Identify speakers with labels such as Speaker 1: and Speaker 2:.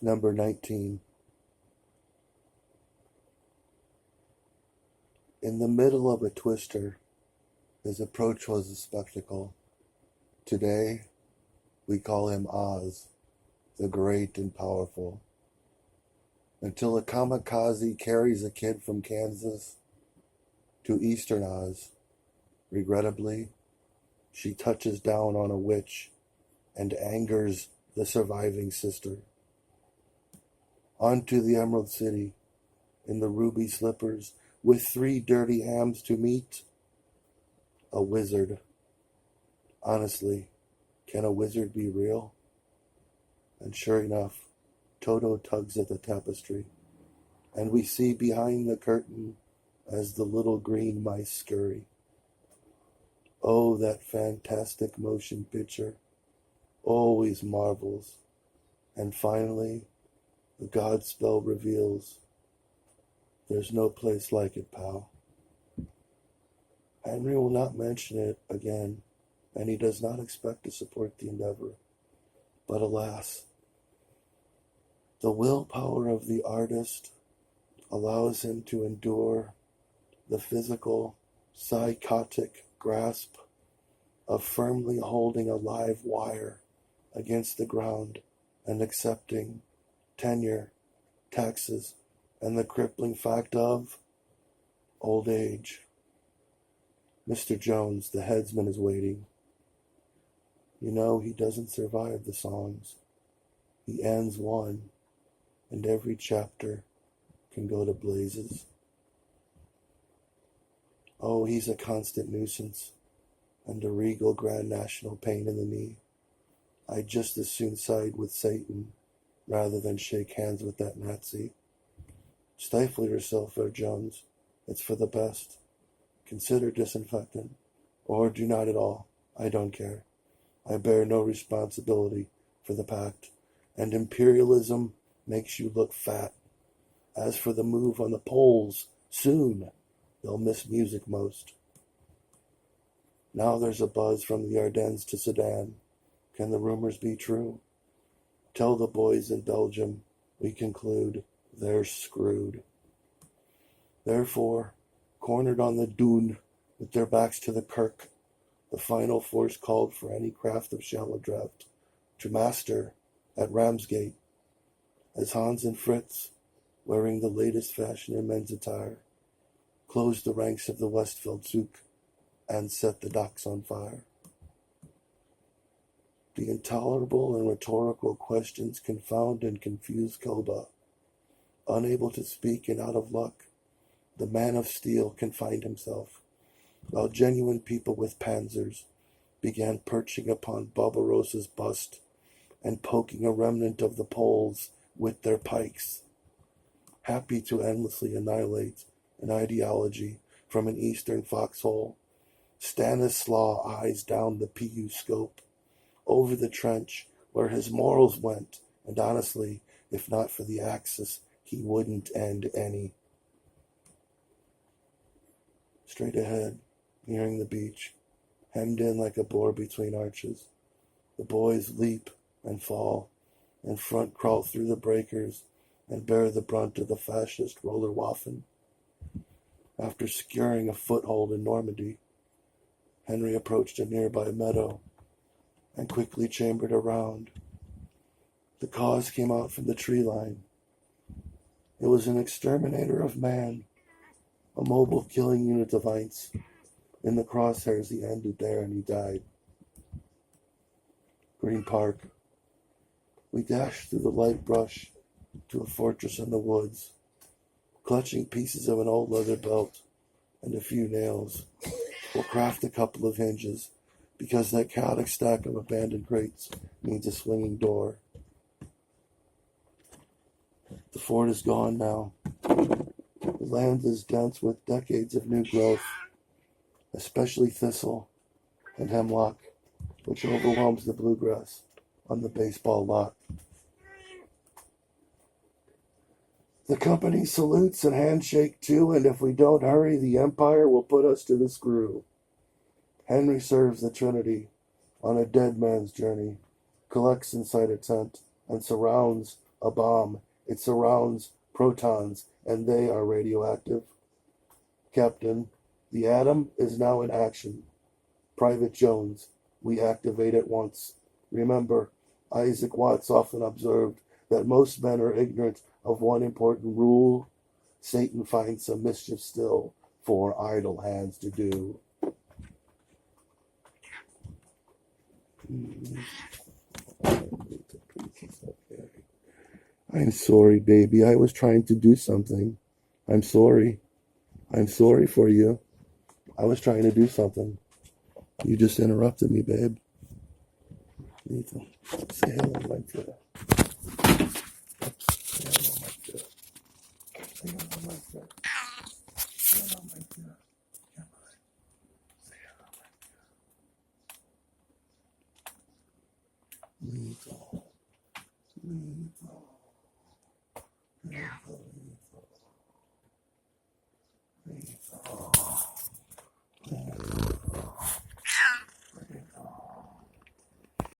Speaker 1: Number 19. In the middle of a twister, his approach was a spectacle. Today, we call him Oz, the great and powerful. Until a kamikaze carries a kid from Kansas to eastern Oz, regrettably, she touches down on a witch and angers the surviving sister. On to the Emerald City, in the ruby slippers, with 3 dirty hams to meet. A wizard. Honestly, can a wizard be real? And sure enough, Toto tugs at the tapestry, and we see behind the curtain as the little green mice scurry. Oh, that fantastic motion picture. Always marvels. And finally, the Godspell reveals, there's no place like it, pal. Henry will not mention it again, and he does not expect to support the endeavor. But alas, the willpower of the artist allows him to endure the physical, psychotic grasp of firmly holding a live wire against the ground and accepting tenure, taxes, and the crippling fact of old age. Mr. Jones, the headsman, is waiting. You know, he doesn't survive the songs. He ends one, and every chapter can go to blazes. Oh, he's a constant nuisance, and a regal grand national pain in the knee. I'd just as soon side with Satan rather than shake hands with that Nazi. Stifle yourself, Fair Jones. It's for the best. Consider disinfectant, or do not at all. I don't care. I bear no responsibility for the pact, and imperialism makes you look fat. As for the move on the polls, soon they'll miss music most. Now there's a buzz from the Ardennes to Sedan. Can the rumors be true? Tell the boys in Belgium, we conclude, they're screwed. Therefore, cornered on the dune, with their backs to the kirk, the final force called for any craft of shallow draught to master at Ramsgate, as Hans and Fritz, wearing the latest fashion in men's attire, closed the ranks of the Westfeldzug and set the docks on fire. The intolerable and rhetorical questions confound and confuse Koba. Unable to speak and out of luck, the man of steel confined himself, while genuine people with panzers began perching upon Barbarossa's bust and poking a remnant of the Poles with their pikes, happy to endlessly annihilate an ideology from an eastern foxhole. Stanislaw eyes down the PU scope, over the trench where his morals went, and honestly, if not for the Axis, he wouldn't end any. Straight ahead, nearing the beach, hemmed in like a boar between arches, the boys leap and fall, and front crawl through the breakers and bear the brunt of the fascist roller waffen. After securing a foothold in Normandy, Henry approached a nearby meadow and quickly chambered around. The cause came out from the tree line. It was an exterminator of man, a mobile killing unit of Heinz. In the crosshairs he ended there and he died. Green Park. We dashed through the light brush to a fortress in the woods, clutching pieces of an old leather belt and a few nails. We'll craft a couple of hinges, because that chaotic stack of abandoned crates needs a swinging door. The fort is gone now. The land is dense with decades of new growth, especially thistle and hemlock, which overwhelms the bluegrass on the baseball lot. The company salutes and handshake too, and if we don't hurry, the Empire will put us to the screw. Henry serves the Trinity on a dead man's journey, collects inside a tent, and surrounds a bomb. It surrounds protons, and they are radioactive. Captain, the atom is now in action. Private Jones, we activate at once. Remember, Isaac Watts often observed that most men are ignorant of one important rule. Satan finds some mischief still for idle hands to do. I'm sorry, baby. I was trying to do something. I'm sorry. I'm sorry for you. I was trying to do something. You just interrupted me, babe. Say hello, my dear. Say hello, my dear. Say hello, my dear. Say hello, my dear. Come on. Say hello, my dear. Lethal. Lethal. Lethal. Lethal. Lethal.